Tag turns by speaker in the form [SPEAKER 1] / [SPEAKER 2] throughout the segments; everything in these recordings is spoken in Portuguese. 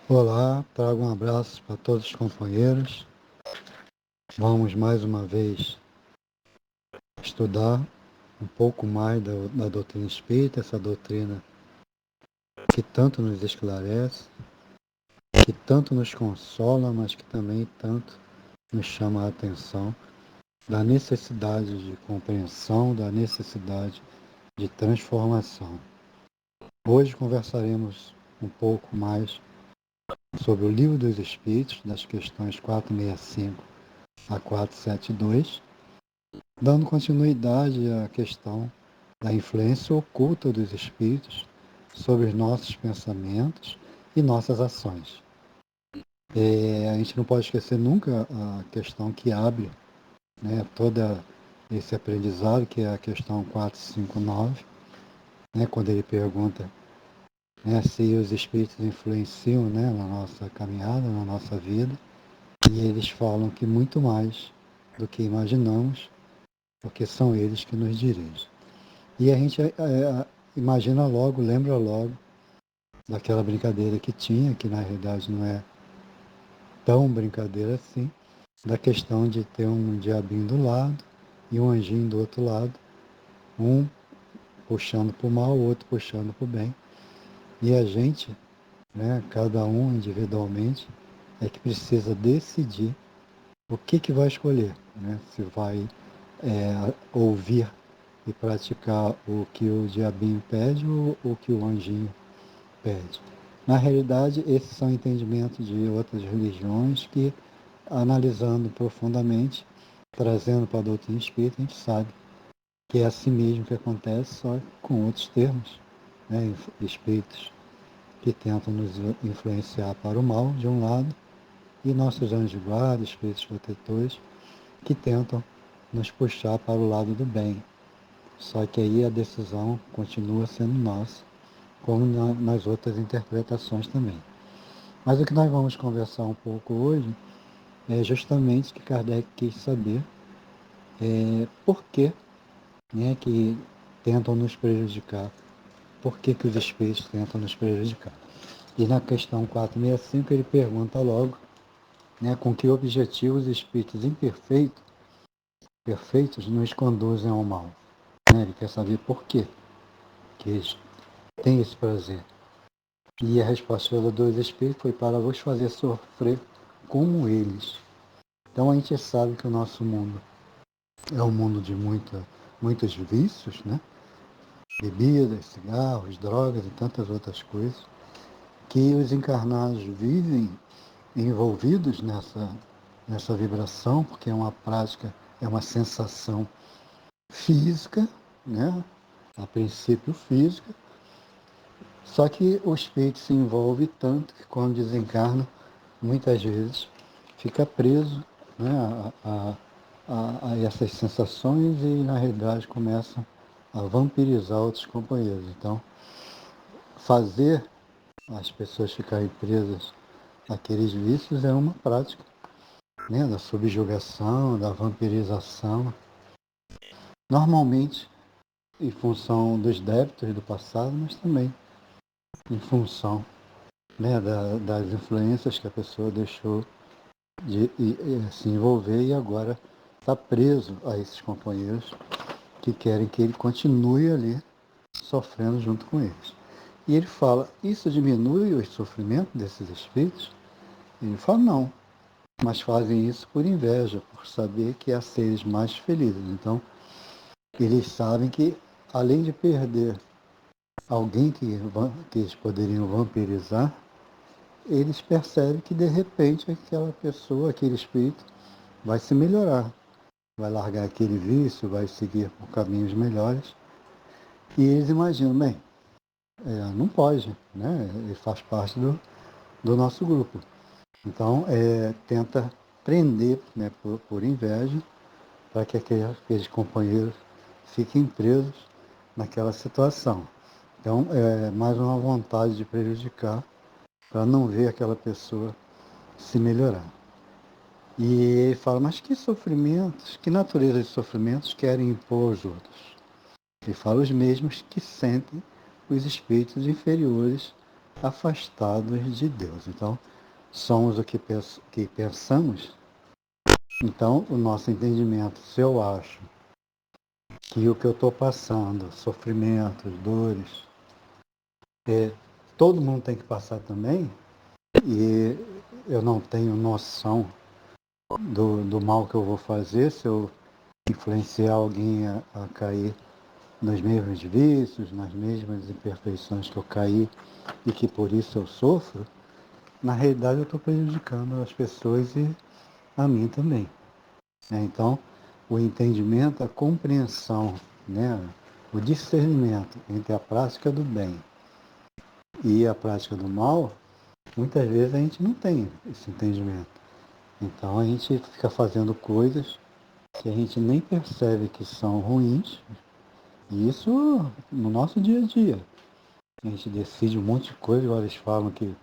[SPEAKER 1] Olá, trago um abraço para todos os companheiros. Vamos mais uma vez estudar um pouco mais da doutrina espírita, essa doutrina que tanto nos esclarece, que tanto nos consola, mas que também tanto nos chama a atenção da necessidade de compreensão, da necessidade de transformação. Hoje conversaremos um pouco mais sobre o Livro dos Espíritos, das questões 465 a 472, dando continuidade à questão da influência oculta dos espíritos sobre os nossos pensamentos e nossas ações. A gente não pode esquecer nunca a questão que abre, né, todo esse aprendizado, que é a questão 459, né, quando ele pergunta, né, se os espíritos influenciam, né, na nossa caminhada, na nossa vida, e eles falam que muito mais do que imaginamos, porque são eles que nos dirigem. E a gente imagina logo, lembra logo daquela brincadeira que tinha, que na realidade não é tão brincadeira assim, da questão de ter um diabinho do lado e um anjinho do outro lado, um puxando para o mal, o outro puxando para o bem. E a gente, né, cada um individualmente, é que precisa decidir o que vai escolher, né? Se vai ouvir e praticar o que o diabinho pede ou o que o anjinho pede. Na realidade, esses são entendimentos de outras religiões que, analisando profundamente, trazendo para a doutrina espírita, a gente sabe que é assim mesmo que acontece, só com outros termos, né? Espíritos que tentam nos influenciar para o mal, de um lado, e nossos anjos de guarda, espíritos protetores, que tentam nos puxar para o lado do bem. Só que aí a decisão continua sendo nossa, como nas outras interpretações também. Mas o que nós vamos conversar um pouco hoje é justamente que Kardec quis saber por que, né, que tentam nos prejudicar, por que os espíritos tentam nos prejudicar. E na questão 465 ele pergunta logo, né, com que objetivo os espíritos perfeitos nos conduzem ao mal. Né? Ele quer saber por quê que eles têm esse prazer. E a resposta dos espíritos foi para vos fazer sofrer como eles. Então a gente sabe que o nosso mundo é um mundo de muitos vícios, né? Bebidas, cigarros, drogas e tantas outras coisas, que os encarnados vivem envolvidos nessa vibração, porque é uma prática, é uma sensação física, né? A princípio física, só que o espírito se envolve tanto que quando desencarna, muitas vezes fica preso, né, a essas sensações e na realidade começa a vampirizar outros companheiros. Então, fazer as pessoas ficarem presas àqueles vícios é uma prática, né, da subjugação, da vampirização. Normalmente, em função dos débitos do passado, mas também em função, né, das influências que a pessoa deixou de se envolver e agora está preso a esses companheiros que querem que ele continue ali sofrendo junto com eles. E ele fala, isso diminui o sofrimento desses espíritos? Ele fala, não, mas fazem isso por inveja, por saber que há seres mais felizes. Então, eles sabem que, além de perder alguém que eles poderiam vampirizar, eles percebem que, de repente, aquela pessoa, aquele espírito, vai se melhorar, vai largar aquele vício, vai seguir por caminhos melhores. E eles imaginam, bem, não pode, né? Ele faz parte do nosso grupo. Então, tenta prender, né, por inveja, para que aqueles companheiros fiquem presos naquela situação. Então, é mais uma vontade de prejudicar para não ver aquela pessoa se melhorar. E ele fala, mas que sofrimentos, que natureza de sofrimentos querem impor aos outros? Ele fala os mesmos que sentem os espíritos inferiores afastados de Deus. Então, somos o que pensamos. Então, o nosso entendimento, se eu acho que o que eu estou passando, sofrimentos, dores, todo mundo tem que passar também, e eu não tenho noção do mal que eu vou fazer se eu influenciar alguém a cair nos mesmos vícios, nas mesmas imperfeições que eu caí e que por isso eu sofro, na realidade eu estou prejudicando as pessoas e a mim também. Então, o entendimento, a compreensão, né, o discernimento entre a prática do bem e a prática do mal, muitas vezes a gente não tem esse entendimento. Então a gente fica fazendo coisas que a gente nem percebe que são ruins, e isso no nosso dia a dia. A gente decide um monte de coisa, agora eles falam que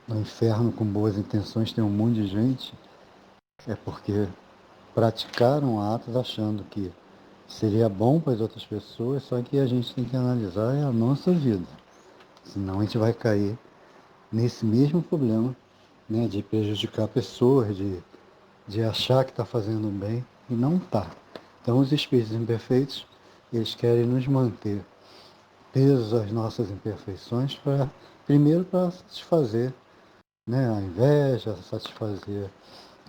[SPEAKER 1] no inferno com boas intenções tem um monte de gente, é porque praticaram atos achando que seria bom para as outras pessoas, só que a gente tem que analisar a nossa vida. Senão a gente vai cair nesse mesmo problema, né, de prejudicar pessoas, de achar que está fazendo bem e não está. Então os espíritos imperfeitos, eles querem nos manter presos às nossas imperfeições primeiro para satisfazer, né, a inveja, satisfazer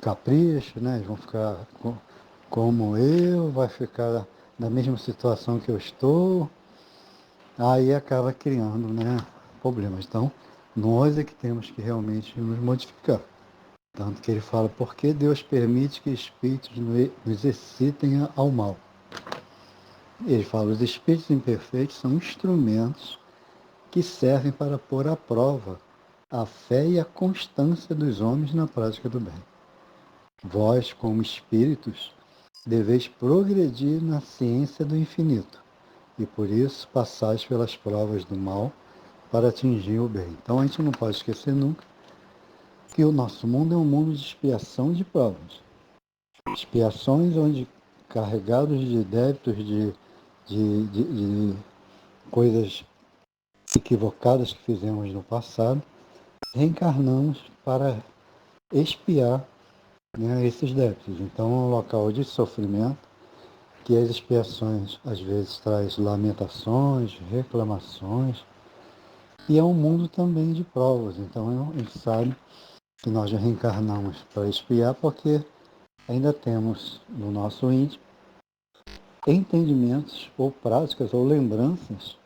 [SPEAKER 1] capricho, né, eles vão ficar como eu, vai ficar na mesma situação que eu estou, aí acaba criando, né, problemas. Então, nós é que temos que realmente nos modificar. Tanto que ele fala, por que Deus permite que espíritos nos excitem ao mal? Ele fala, os espíritos imperfeitos são instrumentos que servem para pôr à prova a fé e a constância dos homens na prática do bem. Vós, como espíritos, deveis progredir na ciência do infinito, e por isso passais pelas provas do mal para atingir o bem. Então a gente não pode esquecer nunca que o nosso mundo é um mundo de expiação de provas. Expiações onde, carregados de débitos, de coisas equivocadas que fizemos no passado, reencarnamos para expiar, né, esses débitos. Então é um local de sofrimento, que as expiações às vezes traz lamentações, reclamações, e é um mundo também de provas. Então a gente sabe que nós já reencarnamos para expiar porque ainda temos no nosso íntimo entendimentos ou práticas ou lembranças,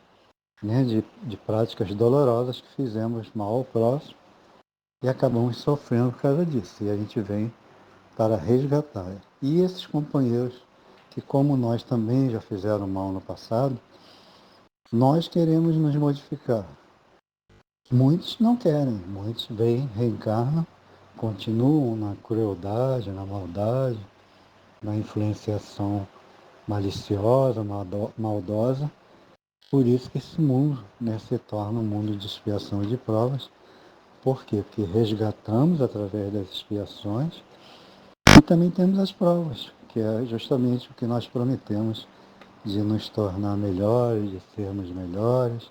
[SPEAKER 1] né, de práticas dolorosas que fizemos mal ao próximo e acabamos sofrendo por causa disso. E a gente vem para resgatar. E esses companheiros que, como nós também já fizeram mal no passado, nós queremos nos modificar. Muitos não querem, muitos vêm, reencarnam, continuam na crueldade, na maldade, na influenciação maliciosa, maldosa. Por isso que esse mundo, né, se torna um mundo de expiação e de provas. Por quê? Porque resgatamos através das expiações e também temos as provas, que é justamente o que nós prometemos de nos tornar melhores, de sermos melhores,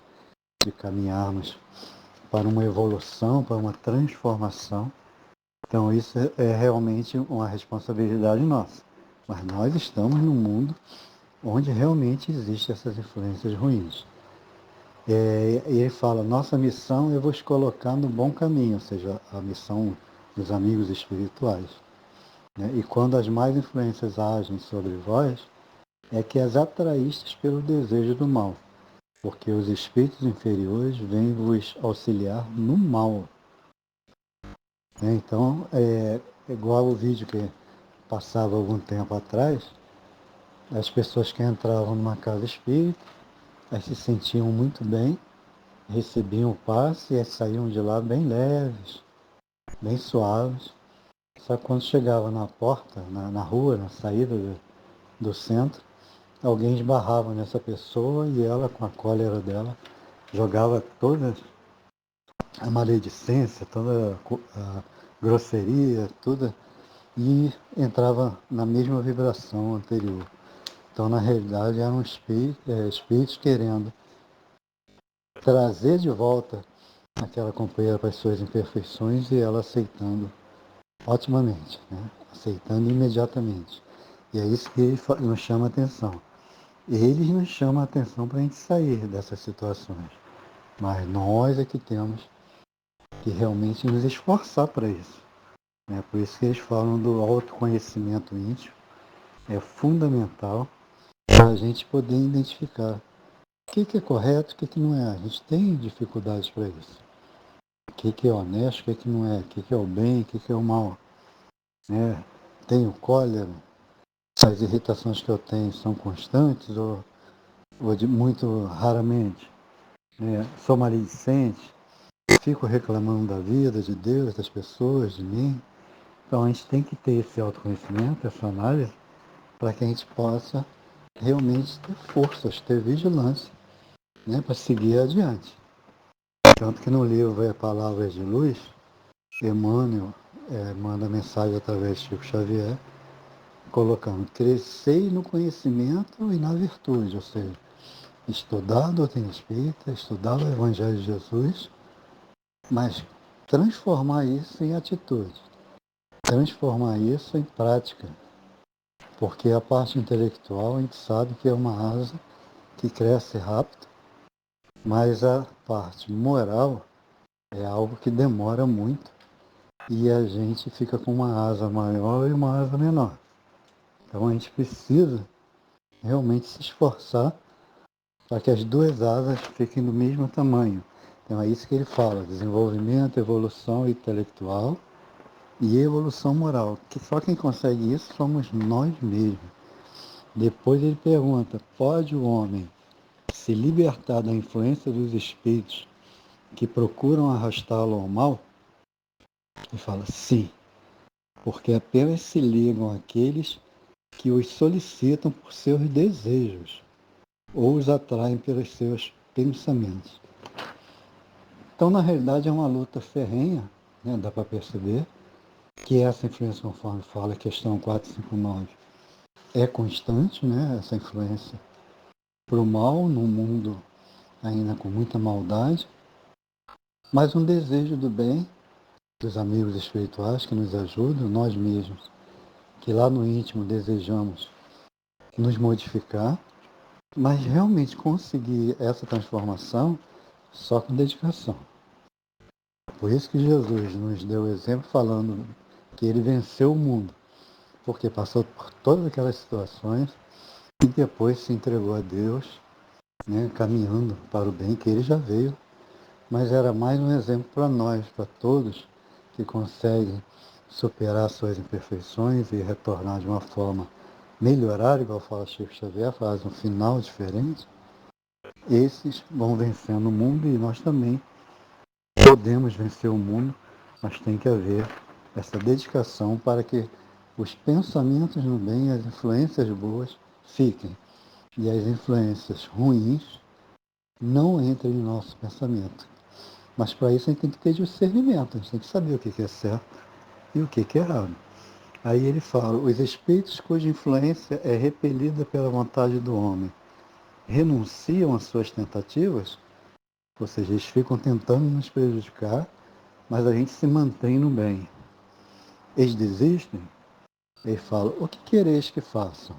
[SPEAKER 1] de caminharmos para uma evolução, para uma transformação. Então isso é realmente uma responsabilidade nossa. Mas nós estamos num mundo onde realmente existem essas influências ruins. E ele fala, nossa missão é vos colocar no bom caminho, ou seja, a missão dos amigos espirituais. Né? E quando as más influências agem sobre vós, é que as atraístes pelo desejo do mal, porque os espíritos inferiores vêm vos auxiliar no mal. Né? Então, é igual o vídeo que passava algum tempo atrás, as pessoas que entravam numa casa espírita, aí se sentiam muito bem, recebiam o passe e saíam de lá bem leves, bem suaves. Só que quando chegava na porta, na rua, na saída do centro, alguém esbarrava nessa pessoa e ela, com a cólera dela, jogava toda a maledicência, toda a grosseria, tudo, e entrava na mesma vibração anterior. Então, na realidade, eram espíritos querendo trazer de volta aquela companheira para as suas imperfeições e ela aceitando otimamente, né? Aceitando imediatamente. E é isso que ele nos chama a atenção. Eles nos chamam a atenção para a gente sair dessas situações. Mas nós é que temos que realmente nos esforçar para isso. Né? Por isso que eles falam do autoconhecimento íntimo. É fundamental para a gente poder identificar o que é correto, o que não é. A gente tem dificuldades para isso. O que é honesto, o que não é. O que é o bem, o que é o mal. Né? Tenho cólera, as irritações que eu tenho são constantes ou de muito raramente. Né? Sou maledicente, fico reclamando da vida, de Deus, das pessoas, de mim. Então a gente tem que ter esse autoconhecimento, essa análise, para que a gente possa realmente ter forças, ter vigilância, né, para seguir adiante. Tanto que no livro Palavras de Luz, Emmanuel manda mensagem através de Chico Xavier, colocando: crescei no conhecimento e na virtude, ou seja, estudar a doutrina espírita, estudar o Evangelho de Jesus, mas transformar isso em atitude, transformar isso em prática, porque a parte intelectual a gente sabe que é uma asa que cresce rápido, mas a parte moral é algo que demora muito e a gente fica com uma asa maior e uma asa menor. Então a gente precisa realmente se esforçar para que as duas asas fiquem do mesmo tamanho. Então é isso que ele fala: desenvolvimento, evolução intelectual e evolução moral, que só quem consegue isso somos nós mesmos. Depois ele pergunta: pode o homem se libertar da influência dos espíritos que procuram arrastá-lo ao mal? Ele fala: sim, porque apenas se ligam àqueles que os solicitam por seus desejos ou os atraem pelos seus pensamentos. Então, na realidade, é uma luta ferrenha, né? Dá para perceber que essa influência, conforme fala a questão 459, é constante, né? Essa influência para o mal, num mundo ainda com muita maldade, mas um desejo do bem dos amigos espirituais que nos ajudam, nós mesmos, que lá no íntimo desejamos nos modificar, mas realmente conseguir essa transformação só com dedicação. Por isso que Jesus nos deu o exemplo falando que ele venceu o mundo, porque passou por todas aquelas situações e depois se entregou a Deus, né, caminhando para o bem que ele já veio, mas era mais um exemplo para nós, para todos que conseguem superar suas imperfeições e retornar de uma forma melhorada, igual fala Chico Xavier, faz um final diferente. Esses vão vencendo o mundo e nós também podemos vencer o mundo, mas tem que haver essa dedicação para que os pensamentos no bem e as influências boas fiquem e as influências ruins não entrem no nosso pensamento. Mas para isso a gente tem que ter discernimento, a gente tem que saber o que é certo e o que é errado. Aí ele fala: os espíritos cuja influência é repelida pela vontade do homem renunciam às suas tentativas, ou seja, eles ficam tentando nos prejudicar, mas a gente se mantém no bem. Eles desistem, ele fala: o que quereis que façam?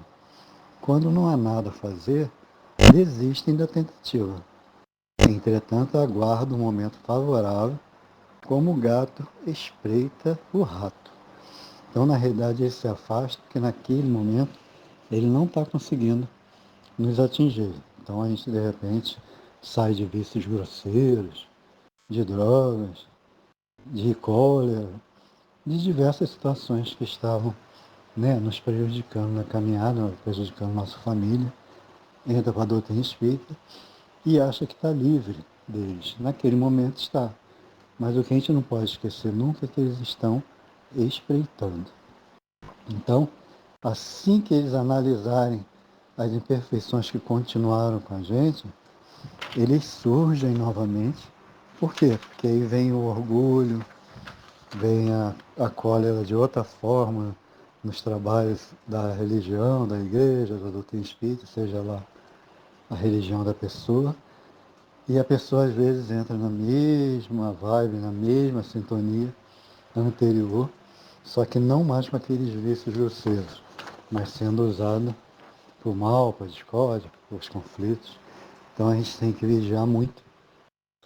[SPEAKER 1] Quando não há nada a fazer, desistem da tentativa. Entretanto, aguardam um momento favorável, como o gato espreita o rato. Então, na realidade, ele se afasta porque naquele momento ele não está conseguindo nos atingir. Então, a gente, de repente, sai de vícios grosseiros, de drogas, de cólera, de diversas situações que estavam, né, nos prejudicando na caminhada, prejudicando nossa família, entra para a doutrina espírita e acha que está livre deles. Naquele momento está. Mas o que a gente não pode esquecer nunca é que eles estão espreitando. Então, assim que eles analisarem as imperfeições que continuaram com a gente, eles surgem novamente. Por quê? Porque aí vem o orgulho, vem a cólera de outra forma nos trabalhos da religião, da igreja, da doutrina espírita, seja lá a religião da pessoa, E a pessoa às vezes entra na mesma vibe, na mesma sintonia anterior, só que não mais com aqueles vícios grosseiros, mas sendo usado para o mal, para a discórdia, para os conflitos. Então a gente tem que vigiar muito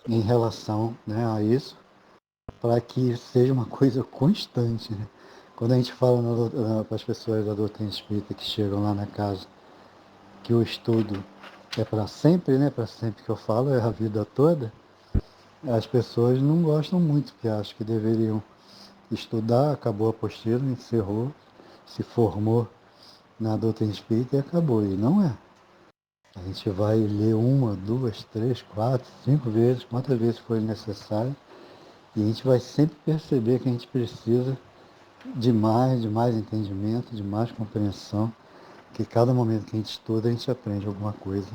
[SPEAKER 1] em relação, né, a isso, para que seja uma coisa constante. Né? Quando a gente fala para as pessoas da doutrina espírita que chegam lá na casa, que o estudo é para sempre, né? Para sempre que eu falo, é a vida toda, as pessoas não gostam muito, porque acham que deveriam estudar, acabou a apostila, encerrou, se formou na doutrina espírita e acabou. E não é. A gente vai ler uma, duas, três, quatro, cinco vezes, quantas vezes for necessário, e a gente vai sempre perceber que a gente precisa de mais entendimento, de mais compreensão, que cada momento que a gente estuda, a gente aprende alguma coisa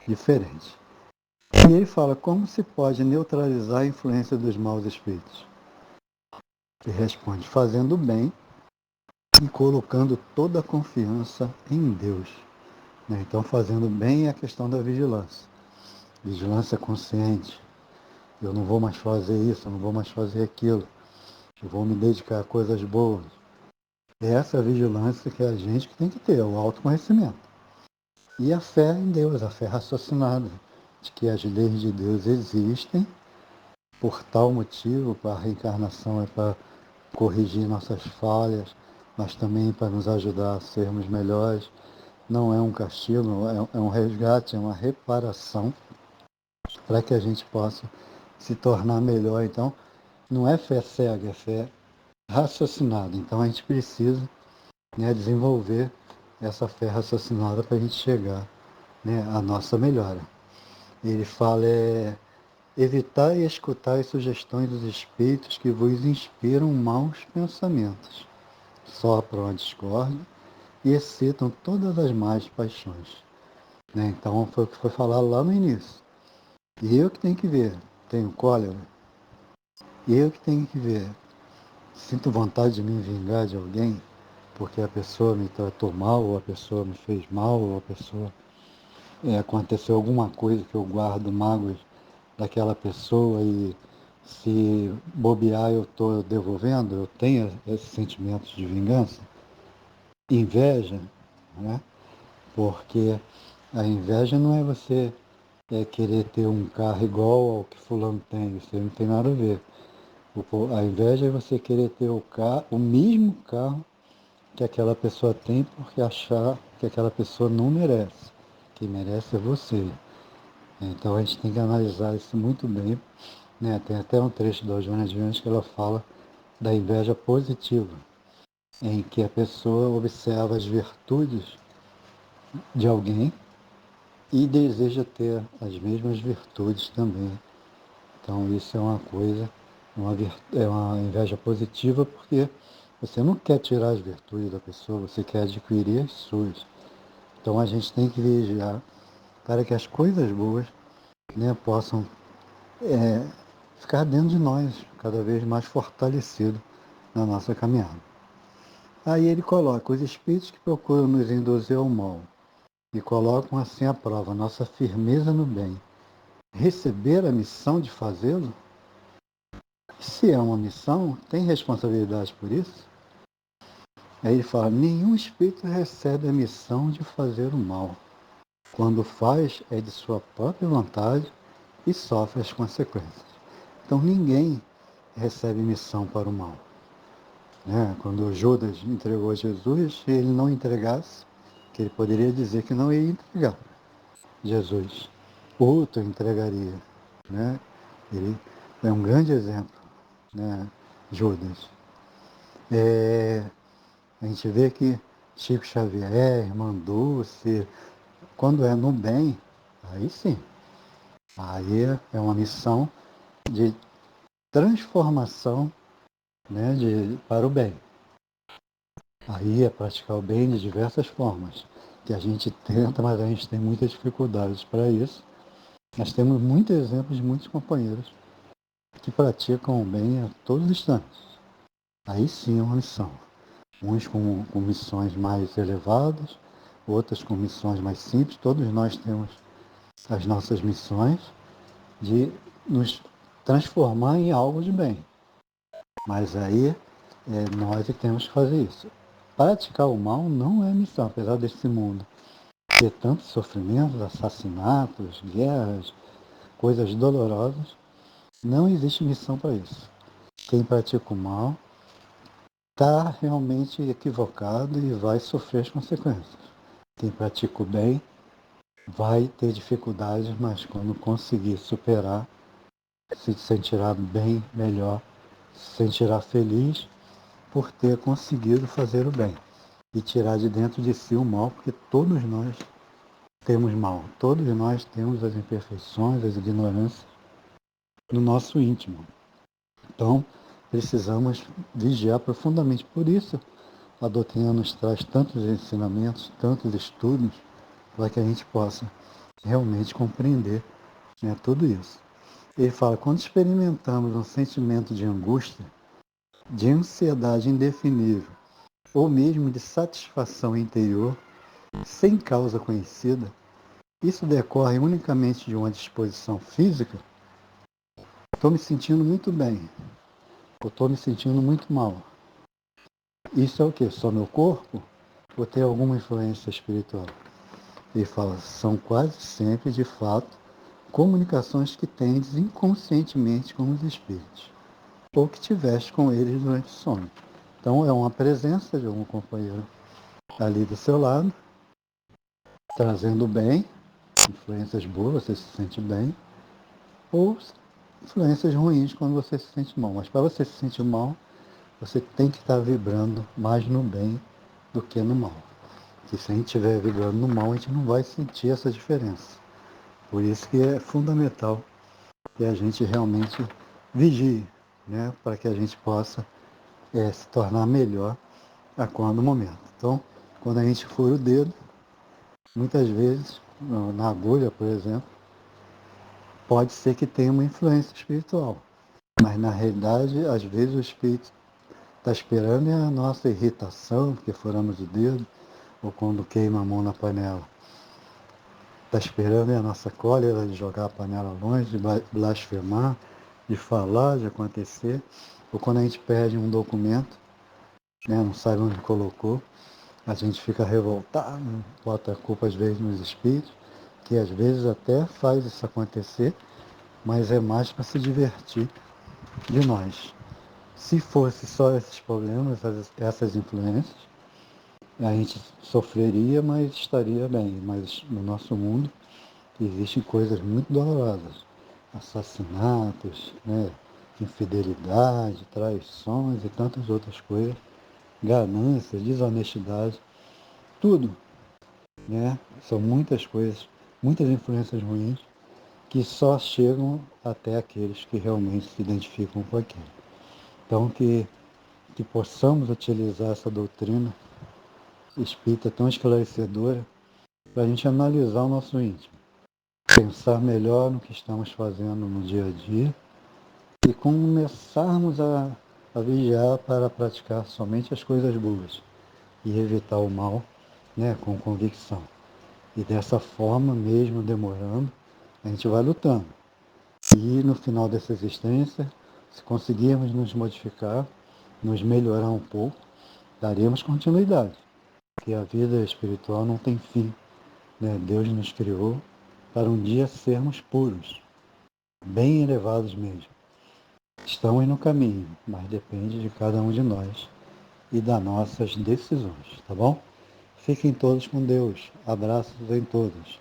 [SPEAKER 1] diferente. E ele fala, como se pode neutralizar a influência dos maus espíritos? Ele responde, fazendo o bem e colocando toda a confiança em Deus. Então, fazendo bem é a questão da vigilância. Vigilância consciente. Eu não vou mais fazer isso, eu não vou mais fazer aquilo. Eu vou me dedicar a coisas boas. Essa é a vigilância que a gente tem que ter, o autoconhecimento. E a fé em Deus, a fé raciocinada, de que as leis de Deus existem por tal motivo, a reencarnação é para corrigir nossas falhas, mas também para nos ajudar a sermos melhores. Não é um castigo, é um resgate, é uma reparação para que a gente possa se tornar melhor. Então, não é fé cega, é fé raciocinada. Então, a gente precisa, né, desenvolver essa fé raciocinada para a gente chegar, né, à nossa melhora. Ele fala evitar e escutar as sugestões dos espíritos que vos inspiram maus pensamentos, sopram a discórdia e excitam todas as más paixões. Né? Então foi o que foi falado lá no início. E eu que tenho que ver, tenho cólera, eu que tenho que ver, sinto vontade de me vingar de alguém, porque a pessoa me tratou mal, ou a pessoa me fez mal, ou a pessoa aconteceu alguma coisa que eu guardo mágoas daquela pessoa e se bobear eu estou devolvendo, eu tenho esses sentimentos de vingança, inveja, né? Porque a inveja não é você querer ter um carro igual ao que fulano tem, isso aí não tem nada a ver. A inveja é você querer ter o mesmo carro que aquela pessoa tem porque achar que aquela pessoa não merece. Quem merece é você. Então a gente tem que analisar isso muito bem. Né? Tem até um trecho da Joana de Anjos que ela fala da inveja positiva, em que a pessoa observa as virtudes de alguém e deseja ter as mesmas virtudes também. Então isso é uma coisa, é uma inveja positiva porque você não quer tirar as virtudes da pessoa, você quer adquirir as suas. Então a gente tem que vigiar para que as coisas boas, né, possam ficar dentro de nós, cada vez mais fortalecido na nossa caminhada. Aí ele coloca os espíritos que procuram nos induzir ao mal e colocam assim à prova nossa firmeza no bem. Receber a missão de fazê-lo? Se é uma missão, tem responsabilidade por isso? Aí ele fala, nenhum espírito recebe a missão de fazer o mal. Quando faz, é de sua própria vontade e sofre as consequências. Então ninguém recebe missão para o mal. Né? Quando Judas entregou Jesus, se ele não entregasse, que ele poderia dizer que não ia entregar Jesus, outro entregaria. Né? Ele é um grande exemplo, né? Judas. A gente vê que Chico Xavier, Irmã Dulce, quando é no bem, aí sim, aí é uma missão de transformação, né, para o bem. Aí é praticar o bem de diversas formas, que a gente tenta, mas a gente tem muitas dificuldades para isso. Nós temos muitos exemplos de muitos companheiros que praticam o bem a todos os instantes. Aí sim é uma missão. Uns com missões mais elevadas, outros com missões mais simples. Todos nós temos as nossas missões, de nos transformar em algo de bem. Mas aí nós é que temos que fazer isso. Praticar o mal não é missão, apesar desse mundo ter tantos sofrimentos, assassinatos, guerras, coisas dolorosas, não existe missão para isso. Quem pratica o mal está realmente equivocado e vai sofrer as consequências. Quem pratica o bem vai ter dificuldades, mas quando conseguir superar, se sentirá bem, melhor, se sentirá feliz por ter conseguido fazer o bem e tirar de dentro de si o mal, porque todos nós temos mal, todos nós temos as imperfeições, as ignorâncias no nosso íntimo. Então, precisamos vigiar profundamente. Por isso, a doutrina nos traz tantos ensinamentos, tantos estudos, para que a gente possa realmente compreender, né, tudo isso. Ele fala, quando experimentamos um sentimento de angústia, de ansiedade indefinível, ou mesmo de satisfação interior, sem causa conhecida, isso decorre unicamente de uma disposição física? Estou me sentindo muito bem, ou estou me sentindo muito mal. Isso é o quê? Só meu corpo? Ou tem alguma influência espiritual? Ele fala, são quase sempre, de fato, comunicações que tendes inconscientemente com os espíritos, ou que tiveste com eles durante o sono. Então é uma presença de algum companheiro ali do seu lado, trazendo bem, influências boas, você se sente bem, ou influências ruins quando você se sente mal. Mas para você se sentir mal, você tem que estar vibrando mais no bem do que no mal. Porque se a gente estiver vibrando no mal, a gente não vai sentir essa diferença. Por isso que é fundamental que a gente realmente vigie, né? Para que a gente possa se tornar melhor a cada momento. Então, quando a gente fura o dedo, muitas vezes, na agulha, por exemplo, pode ser que tenha uma influência espiritual. Mas, na realidade, às vezes o espírito está esperando a nossa irritação, porque furamos o dedo, ou quando queima a mão na panela. Está esperando a nossa cólera de jogar a panela longe, de blasfemar, de falar, de acontecer. Ou quando a gente perde um documento, né, não sabe onde colocou, a gente fica revoltado, bota a culpa às vezes nos espíritos, que às vezes até faz isso acontecer, mas é mais para se divertir de nós. Se fosse só esses problemas, essas influências, a gente sofreria, mas estaria bem. Mas no nosso mundo existem coisas muito dolorosas. Assassinatos, né, infidelidade, traições e tantas outras coisas, ganância, desonestidade, tudo, né? São muitas coisas, muitas influências ruins que só chegam até aqueles que realmente se identificam com aquilo. Então que possamos utilizar essa doutrina espírita tão esclarecedora para a gente analisar o nosso íntimo, pensar melhor no que estamos fazendo no dia a dia e começarmos a vigiar para praticar somente as coisas boas e evitar o mal, né, com convicção. E dessa forma, mesmo demorando, a gente vai lutando. E no final dessa existência, se conseguirmos nos modificar, nos melhorar um pouco, daremos continuidade. Porque a vida espiritual não tem fim, né? Deus nos criou para um dia sermos puros, bem elevados mesmo. Estamos no caminho, mas depende de cada um de nós e das nossas decisões, tá bom? Fiquem todos com Deus. Abraços em todos.